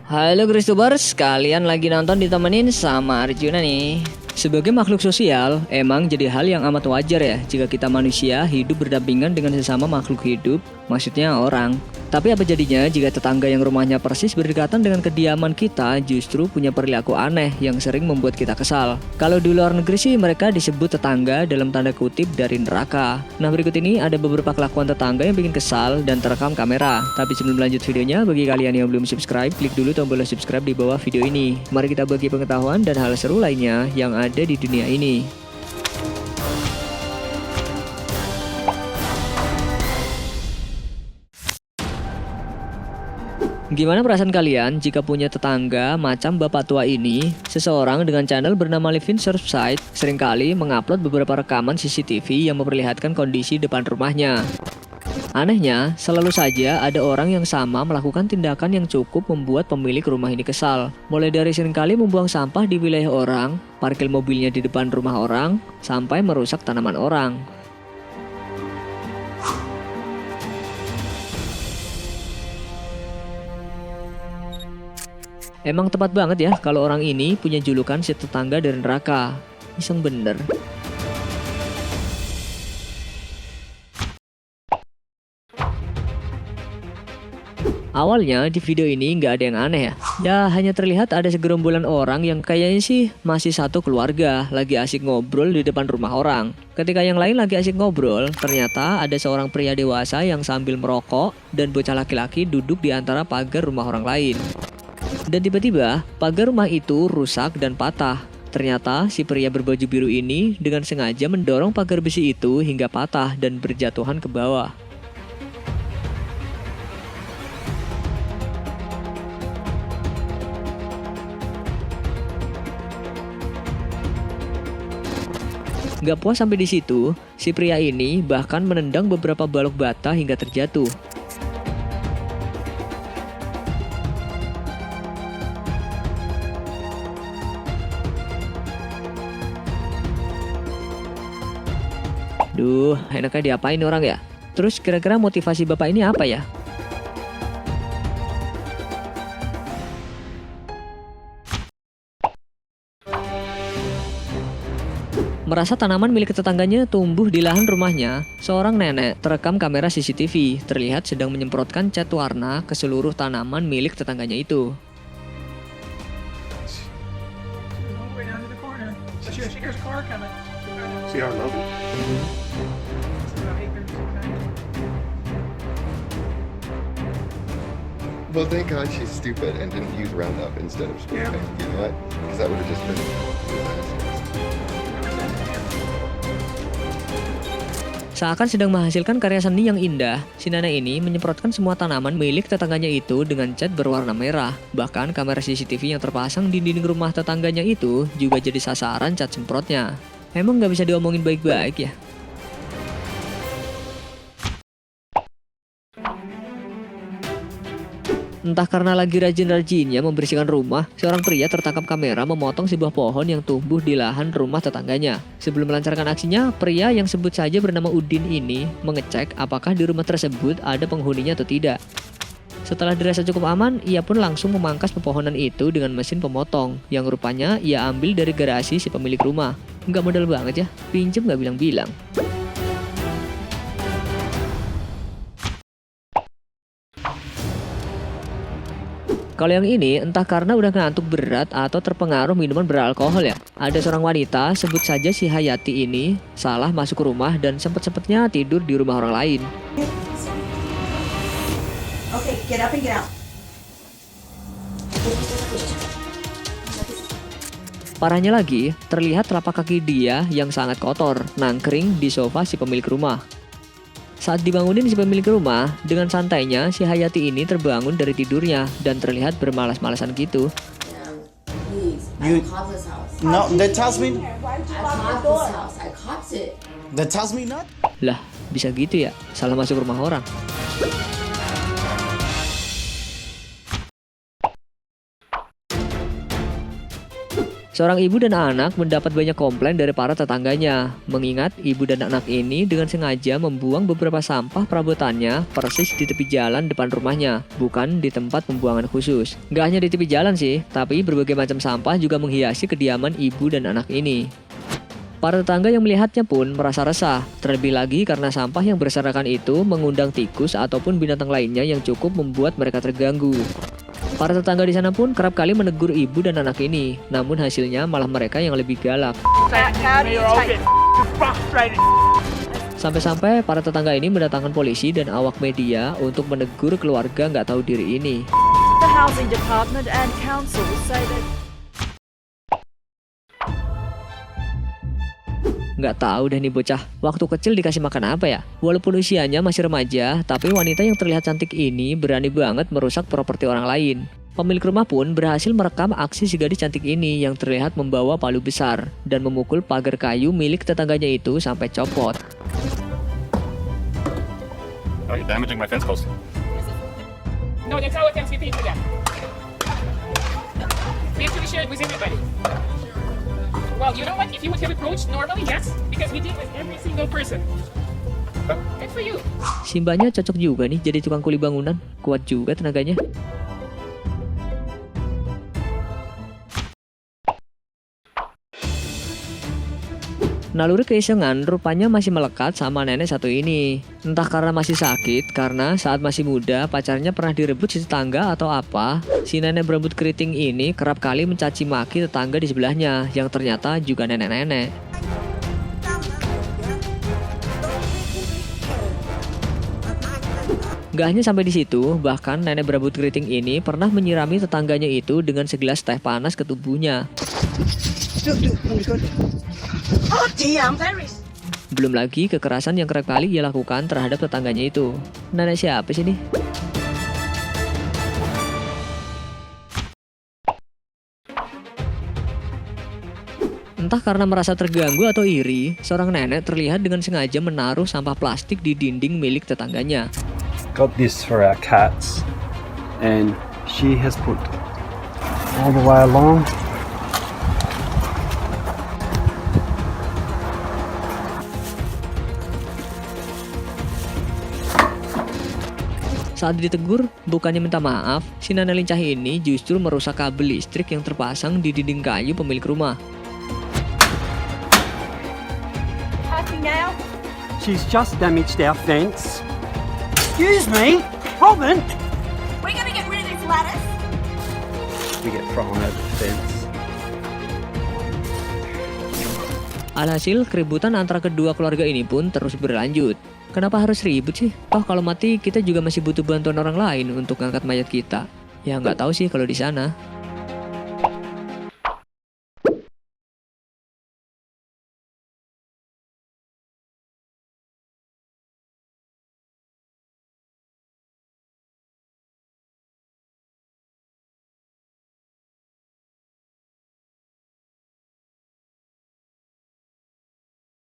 Halo Christubers, kalian lagi nonton ditemenin sama Arjuna nih. Sebagai makhluk sosial, emang jadi hal yang amat wajar ya jika kita manusia hidup berdampingan dengan sesama makhluk hidup, maksudnya orang. Tapi apa jadinya jika tetangga yang rumahnya persis berdekatan dengan kediaman kita justru punya perilaku aneh yang sering membuat kita kesal. Kalau di luar negeri sih mereka disebut tetangga dalam tanda kutip dari neraka. Nah, berikut ini ada beberapa kelakuan tetangga yang bikin kesal dan terekam kamera. Tapi sebelum lanjut videonya, bagi kalian yang belum subscribe, klik dulu tombol subscribe di bawah video ini. Mari kita bagi pengetahuan dan hal seru lainnya yang ada di dunia ini. Gimana perasaan kalian jika punya tetangga macam bapak tua ini? Seseorang dengan channel bernama Livin Surfside seringkali mengupload beberapa rekaman CCTV yang memperlihatkan kondisi depan rumahnya. Anehnya, selalu saja ada orang yang sama melakukan tindakan yang cukup membuat pemilik rumah ini kesal. Mulai dari seringkali membuang sampah di wilayah orang, parkir mobilnya di depan rumah orang, sampai merusak tanaman orang. Emang tepat banget ya kalau orang ini punya julukan si tetangga dari neraka. Iseng bener. Awalnya di video ini nggak ada yang aneh ya. Ya hanya terlihat ada segerombolan orang yang kayaknya sih masih satu keluarga lagi asik ngobrol di depan rumah orang. Ketika yang lain lagi asik ngobrol, ternyata ada seorang pria dewasa yang sambil merokok dan bocah laki-laki duduk di antara pagar rumah orang lain. Dan tiba-tiba pagar rumah itu rusak dan patah. Ternyata si pria berbaju biru ini dengan sengaja mendorong pagar besi itu hingga patah dan berjatuhan ke bawah. Gak puas sampai di situ, si pria ini bahkan menendang beberapa balok bata hingga terjatuh. Duh, enaknya diapain orang ya? Terus kira-kira motivasi bapak ini apa ya? Merasa tanaman milik tetangganya tumbuh di lahan rumahnya, seorang nenek terekam kamera CCTV terlihat sedang menyemprotkan cat warna ke seluruh tanaman milik tetangganya itu. Well, thank God she's stupid and didn't use Roundup instead of spray paint. You know what? Because that would have just been disastrous. Seakan sedang menghasilkan karya seni yang indah, si nenek ini menyemprotkan semua tanaman milik tetangganya itu dengan cat berwarna merah. Bahkan kamera CCTV yang terpasang di dinding rumah tetangganya itu juga jadi sasaran cat semprotnya. Emang nggak bisa diomongin baik-baik ya? Entah karena lagi rajin-rajinnya membersihkan rumah, seorang pria tertangkap kamera memotong sebuah pohon yang tumbuh di lahan rumah tetangganya. Sebelum melancarkan aksinya, pria yang sebut saja bernama Udin ini mengecek apakah di rumah tersebut ada penghuninya atau tidak. Setelah dirasa cukup aman, ia pun langsung memangkas pepohonan itu dengan mesin pemotong, yang rupanya ia ambil dari garasi si pemilik rumah. Nggak modal banget ya, pinjem nggak bilang-bilang. Kalau yang ini entah karena udah ngantuk berat atau terpengaruh minuman beralkohol ya. Ada seorang wanita, sebut saja si Hayati ini, salah masuk ke rumah dan sempet-sempetnya tidur di rumah orang lain. Okay, get up and get out. Parahnya lagi, terlihat telapak kaki dia yang sangat kotor, nangkring di sofa si pemilik rumah. Saat dibangunin si pemilik rumah, dengan santainya si Hayati ini terbangun dari tidurnya dan terlihat bermalas-malasan gitu. Please, You- I caught this house. No, that tells me. Why did you I lock caught the door? this house. I caught it. That tells me not. Lah, bisa gitu ya? Salah masuk rumah orang. Seorang ibu dan anak mendapat banyak komplain dari para tetangganya, mengingat ibu dan anak ini dengan sengaja membuang beberapa sampah perabotannya persis di tepi jalan depan rumahnya, bukan di tempat pembuangan khusus. Nggak hanya di tepi jalan sih, tapi berbagai macam sampah juga menghiasi kediaman ibu dan anak ini. Para tetangga yang melihatnya pun merasa resah, terlebih lagi karena sampah yang berserakan itu mengundang tikus ataupun binatang lainnya yang cukup membuat mereka terganggu. Para tetangga di sana pun kerap kali menegur ibu dan anak ini, namun hasilnya malah mereka yang lebih galak. Sampai-sampai para tetangga ini mendatangkan polisi dan awak media untuk menegur keluarga nggak tahu diri ini. The housing department and council say that Nggak tahu deh nih bocah, waktu kecil dikasih makan apa ya? Walaupun usianya masih remaja, tapi wanita yang terlihat cantik ini berani banget merusak properti orang lain. Pemilik rumah pun berhasil merekam aksi si gadis cantik ini yang terlihat membawa palu besar dan memukul pagar kayu milik tetangganya itu sampai copot. Oh, you're damaging my fence post. No, that's our fence. We paid for that. We actually shared with everybody. Well, you know what? If you would have approached normally, yes, because we did with every single person. Good for you. Simbanya cocok juga nih jadi tukang kuli bangunan, kuat juga tenaganya. Naluri keisengan rupanya masih melekat sama nenek satu ini. Entah karena masih sakit, karena saat masih muda pacarnya pernah direbut si tetangga atau apa, si nenek berambut keriting ini kerap kali mencaci maki tetangga di sebelahnya, yang ternyata juga nenek-nenek. Gak hanya sampai di situ, bahkan nenek berambut keriting ini pernah menyirami tetangganya itu dengan segelas teh panas ke tubuhnya. Oh dear, I'm very... Belum lagi kekerasan yang kerap kali ia lakukan terhadap tetangganya itu. Nenek siapa sih nih? Entah karena merasa terganggu atau iri, seorang nenek terlihat dengan sengaja menaruh sampah plastik di dinding milik tetangganya. Got this for our cats, and she has put all the way along. Saat ditegur, bukannya minta maaf, si nenek lincah ini justru merusak kabel listrik yang terpasang di dinding kayu pemilik rumah. happy now. She's just damaged our fence. Excuse me, Robin. We're gonna get rid of this lettuce. We get thrown over the fence. Alhasil, keributan antara kedua keluarga ini pun terus berlanjut. Kenapa harus ribut sih? Toh kalau mati kita juga masih butuh bantuan orang lain untuk ngangkat mayat kita. Ya nggak tahu sih kalau di sana.